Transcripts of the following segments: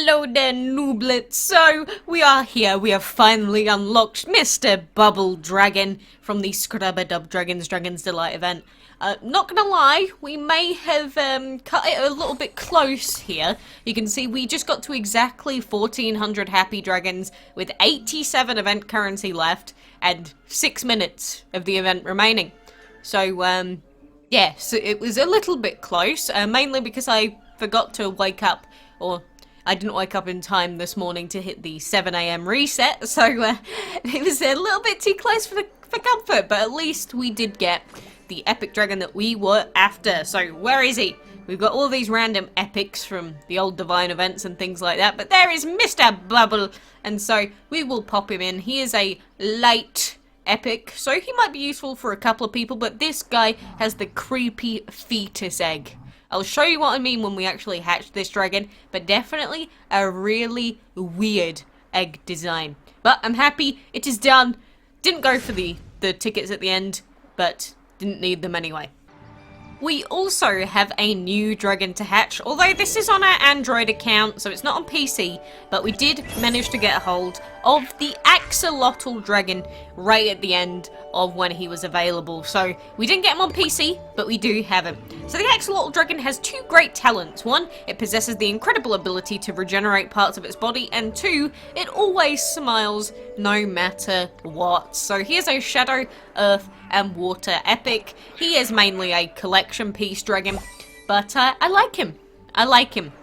Hello there, nooblets. So, we are here. We have finally unlocked Mr. Bubble Dragon from the Scrub-a-Dub Dragons Delight event. Not gonna lie, we may have cut it a little bit close here. You can see we just got to exactly 1400 happy dragons with 87 event currency left and 6 minutes of the event remaining. So, yeah, so it was a little bit close, mainly because I forgot to wake up, or I didn't wake up in time this morning to hit the 7 AM reset, so it was a little bit too close for comfort, but at least we did get the epic dragon that we were after. So where is he? We've got all these random epics from the old divine events and things like that, but there is Mr. Bubble, and so we will pop him in. He is a late epic, so he might be useful for a couple of people, but this guy has the creepy fetus egg. I'll show you what I mean when we actually hatch this dragon, but definitely a really weird egg design. But I'm happy it is done. Didn't go for the tickets at the end, but didn't need them anyway. We also have a new dragon to hatch, although this is on our Android account, so it's not on PC, but we did manage to get a hold of the Axolotl dragon right at the end of when he was available. So we didn't get him on PC, but we do have him. So the Axolotl dragon has two great talents. One, it possesses the incredible ability to regenerate parts of its body, and two, it always smiles no matter what. So he is a Shadow, Earth, and Water epic. He is mainly a collection piece dragon, but I like him. I like him.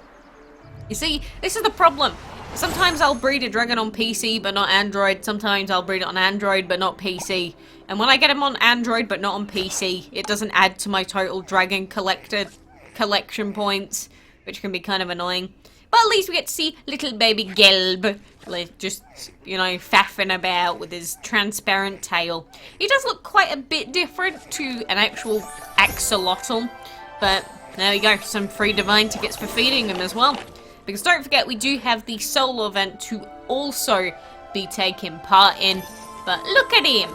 You see, this is the problem. Sometimes I'll breed a dragon on PC but not Android. Sometimes I'll breed it on Android but not PC. And when I get him on Android but not on PC, it doesn't add to my total dragon collection points, which can be kind of annoying. But at least we get to see little baby Gelb, like, just, you know, faffing about with his transparent tail. He does look quite a bit different to an actual Axolotl, but there we go, some free divine tickets for feeding him as well. Because don't forget, we do have the solo event to also be taking part in. But look at him!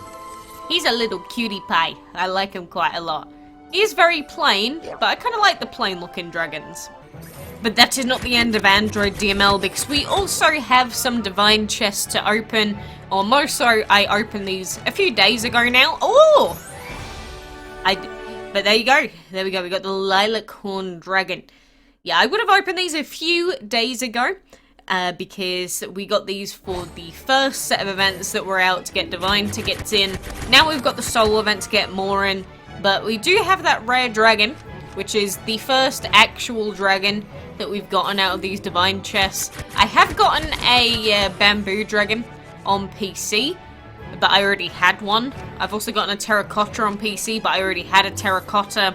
He's a little cutie pie. I like him quite a lot. He is very plain, but I kind of like the plain looking dragons. But that is not the end of Android DML, because we also have some divine chests to open. Or more so, I opened these a few days ago now. Oh! But there you go. There we go. We got the Lilac Horn dragon. Yeah, I would have opened these a few days ago, because we got these for the first set of events that were out to get divine tickets in. Now we've got the solo event to get more in, but we do have that rare dragon, which is the first actual dragon that we've gotten out of these divine chests. I have gotten a bamboo dragon on PC, but I already had one. I've also gotten a terracotta on PC, but I already had a terracotta.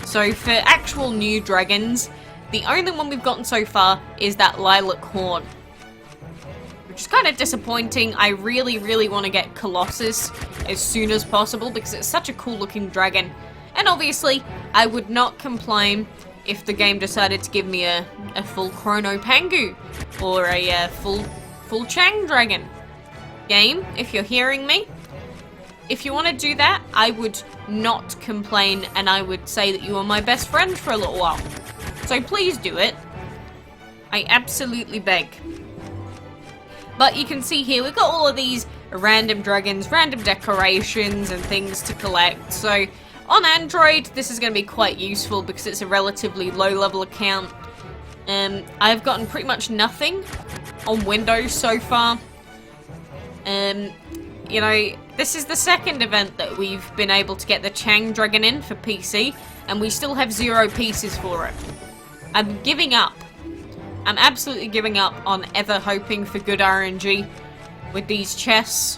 So for actual new dragons, the only one we've gotten so far is that Lilac Horn, which is kind of disappointing. I really, really want to get Colossus as soon as possible because it's such a cool looking dragon. And obviously, I would not complain if the game decided to give me a full Chrono Pangu or a full Chang Dragon. Game, if you're hearing me, if you want to do that, I would not complain, and I would say that you are my best friend for a little while. So please do it. I absolutely beg. But you can see here, we've got all of these random dragons, random decorations and things to collect. So on Android, this is going to be quite useful because it's a relatively low-level account. I've gotten pretty much nothing on Windows so far. You know, this is the second event that we've been able to get the Chang Dragon in for PC, and we still have 0 pieces for it. I'm giving up. I'm absolutely giving up on ever hoping for good RNG with these chests.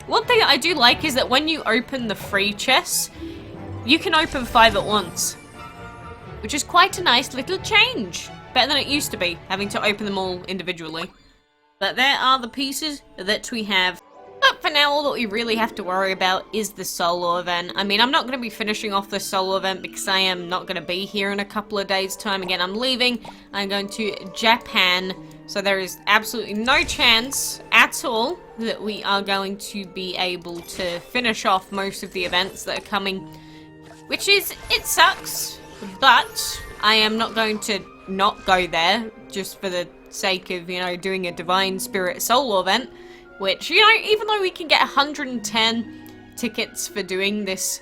One thing that I do like is that when you open the free chests, you can open 5 at once, which is quite a nice little change. Better than it used to be, having to open them all individually. But there are the pieces that we have. But for now, all that we really have to worry about is the solo event. I mean, I'm not going to be finishing off the solo event because I am not going to be here in a couple of days' time. Again, I'm leaving. I'm going to Japan. So there is absolutely no chance at all that we are going to be able to finish off most of the events that are coming. Which is, it sucks, but I am not going to not go there just for the sake of, you know, doing a Divine Spirit solo event, which, you know, even though we can get 110 tickets for doing this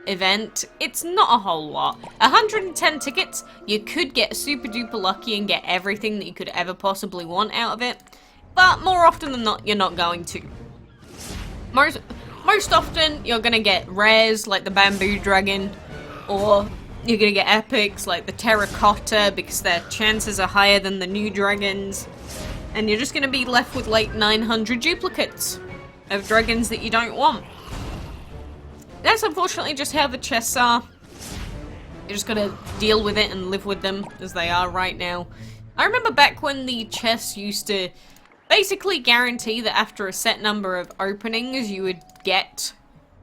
event, it's not a whole lot. 110 tickets, you could get super duper lucky and get everything that you could ever possibly want out of it, but more often than not, you're not going to. Most often, you're gonna get rares like the bamboo dragon, or you're gonna get epics like the terracotta because their chances are higher than the new dragons, and you're just gonna be left with like 900 duplicates of dragons that you don't want. That's unfortunately just how the chests are. You're just gotta deal with it and live with them as they are right now. I remember back when the chests used to basically guarantee that after a set number of openings you would get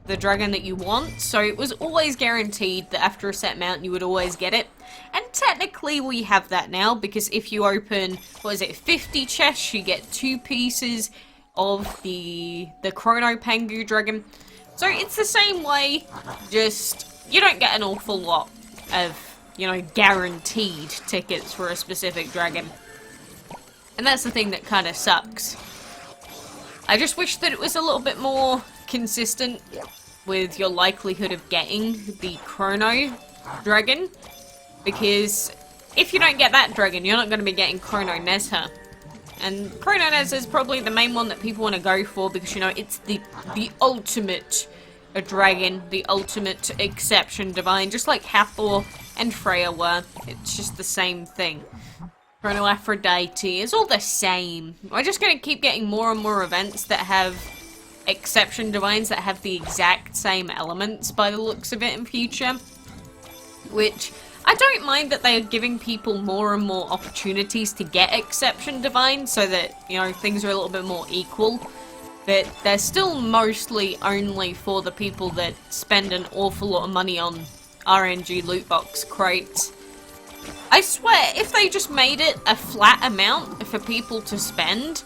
the dragon that you want. So it was always guaranteed that after a set amount you would always get it. And technically we have that now, because if you open, what is it, 50 chests, you get 2 pieces of the Chrono Pangu dragon. So it's the same way, just you don't get an awful lot of, you know, guaranteed tickets for a specific dragon. And that's the thing that kind of sucks. I just wish that it was a little bit more consistent with your likelihood of getting the Chrono dragon, because if you don't get that dragon, you're not going to be getting Chrono Nezha. And Chrono Nezha is probably the main one that people want to go for, because, you know, it's the ultimate dragon, the ultimate exception divine, just like Hathor and Freya were. It's just the same thing. Chrono Aphrodite is all the same. We're just going to keep getting more and more events that have exception divines that have the exact same elements by the looks of it in future. Which, I don't mind that they are giving people more and more opportunities to get exception divines so that, you know, things are a little bit more equal. But they're still mostly only for the people that spend an awful lot of money on RNG loot box crates. I swear, if they just made it a flat amount for people to spend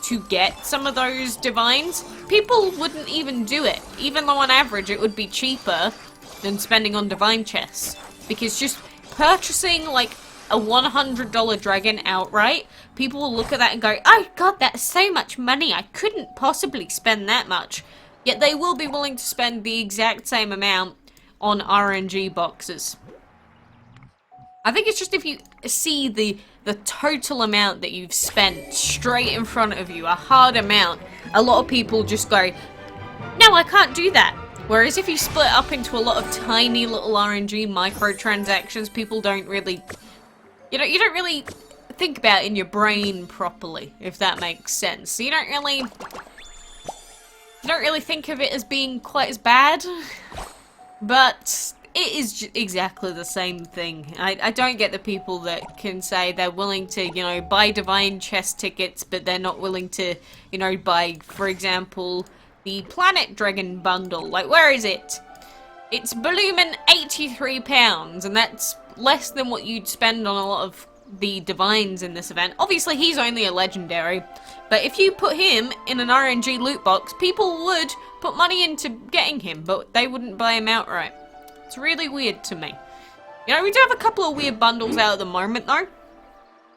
to get some of those divines, people wouldn't even do it. Even though on average it would be cheaper than spending on divine chests. Because just purchasing like a $100 dragon outright, people will look at that and go, oh god, that's so much money, I couldn't possibly spend that much. Yet they will be willing to spend the exact same amount on RNG boxes. I think it's just if you see the total amount that you've spent straight in front of you, a hard amount, a lot of people just go, no, I can't do that. Whereas if you split up into a lot of tiny little RNG microtransactions, people don't really, you don't really think about it in your brain properly, if that makes sense. So you don't really think of it as being quite as bad, but it is exactly the same thing. I don't get the people that can say they're willing to, you know, buy Divine Chest tickets, but they're not willing to, you know, buy, for example, the Planet Dragon bundle. Like, where is it? It's blooming £83, and that's less than what you'd spend on a lot of the Divines in this event. Obviously, he's only a legendary, but if you put him in an RNG loot box, people would put money into getting him, but they wouldn't buy him outright. It's really weird to me. You know, we do have a couple of weird bundles out at the moment, though.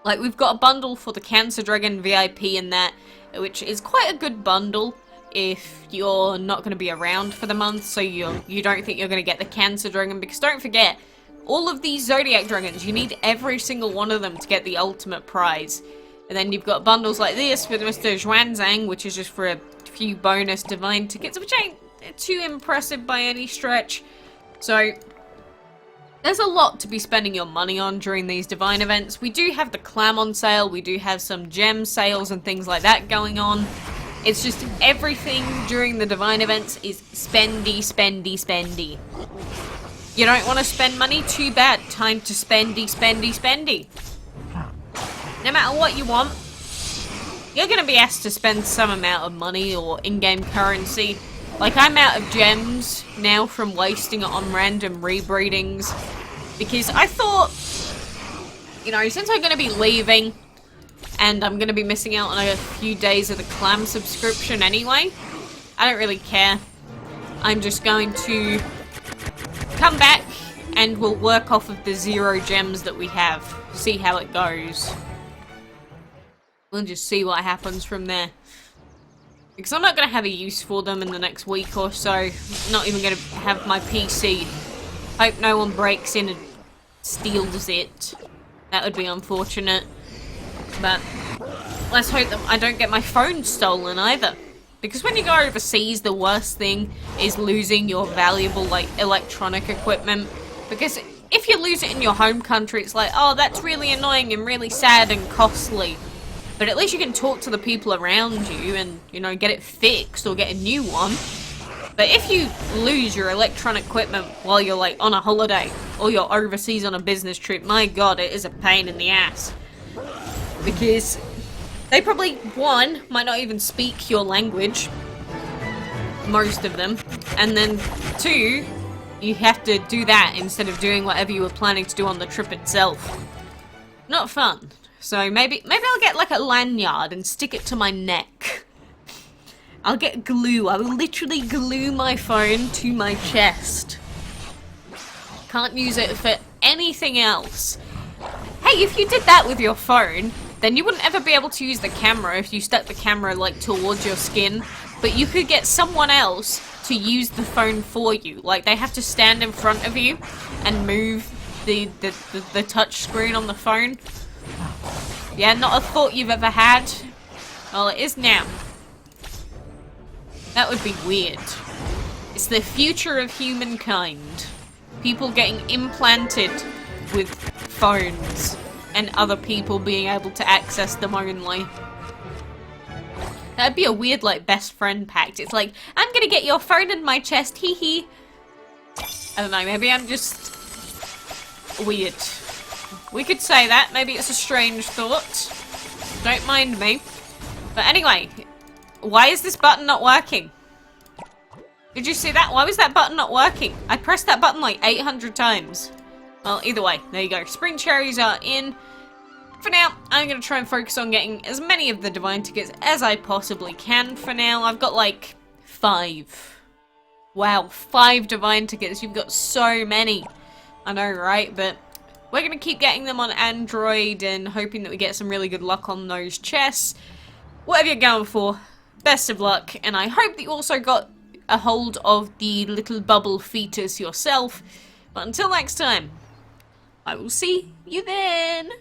Like, we've got a bundle for the Cancer Dragon VIP in that, which is quite a good bundle if you're not going to be around for the month, so you don't think you're going to get the Cancer Dragon, because don't forget, all of these Zodiac Dragons, you need every single one of them to get the ultimate prize. And then you've got bundles like this with Mr. Xuanzang, which is just for a few bonus Divine tickets, which ain't too impressive by any stretch. So, there's a lot to be spending your money on during these Divine events. We do have the Clam on sale, we do have some gem sales and things like that going on. It's just everything during the Divine events is spendy, spendy, spendy. You don't want to spend money? Too bad. Time to spendy, spendy, spendy. No matter what you want, you're going to be asked to spend some amount of money or in-game currency. Like, I'm out of gems now from wasting it on random rebreedings, because I thought, you know, since I'm going to be leaving and I'm going to be missing out on a few days of the Clam subscription anyway, I don't really care. I'm just going to come back and we'll work off of the 0 gems that we have, see how it goes. We'll just see what happens from there. Because I'm not going to have a use for them in the next week or so. I'm not even going to have my PC. Hope no one breaks in and steals it. That would be unfortunate. But let's hope that I don't get my phone stolen either. Because when you go overseas, the worst thing is losing your valuable, like, electronic equipment. Because if you lose it in your home country, it's like, oh, that's really annoying and really sad and costly. But at least you can talk to the people around you and, you know, get it fixed or get a new one. But if you lose your electronic equipment while you're, like, on a holiday or you're overseas on a business trip, my god, it is a pain in the ass. Because they probably, one, might not even speak your language. Most of them. And then, two, you have to do that instead of doing whatever you were planning to do on the trip itself. Not fun. So maybe I'll get like a lanyard and stick it to my neck. I'll get glue. I will literally glue my phone to my chest. Can't use it for anything else. Hey, if you did that with your phone, then you wouldn't ever be able to use the camera if you stuck the camera like towards your skin. But you could get someone else to use the phone for you. Like they have to stand in front of you and move the touch screen on the phone. Yeah, not a thought you've ever had. Well, it is now. That would be weird. It's the future of humankind. People getting implanted with phones and other people being able to access them only. That'd be a weird, like, best friend pact. It's like, I'm gonna get your phone in my chest, hee hee. I don't know, maybe I'm just weird. We could say that. Maybe it's a strange thought. Don't mind me. But anyway, why is this button not working? Did you see that? Why was that button not working? I pressed that button like 800 times. Well, either way, there you go. Spring cherries are in. For now, I'm going to try and focus on getting as many of the divine tickets as I possibly can for now. I've got like 5. Wow, 5 divine tickets. You've got so many. I know, right? But we're going to keep getting them on Android and hoping that we get some really good luck on those chests. Whatever you're going for, best of luck. And I hope that you also got a hold of the little bubble fetus yourself. But until next time, I will see you then.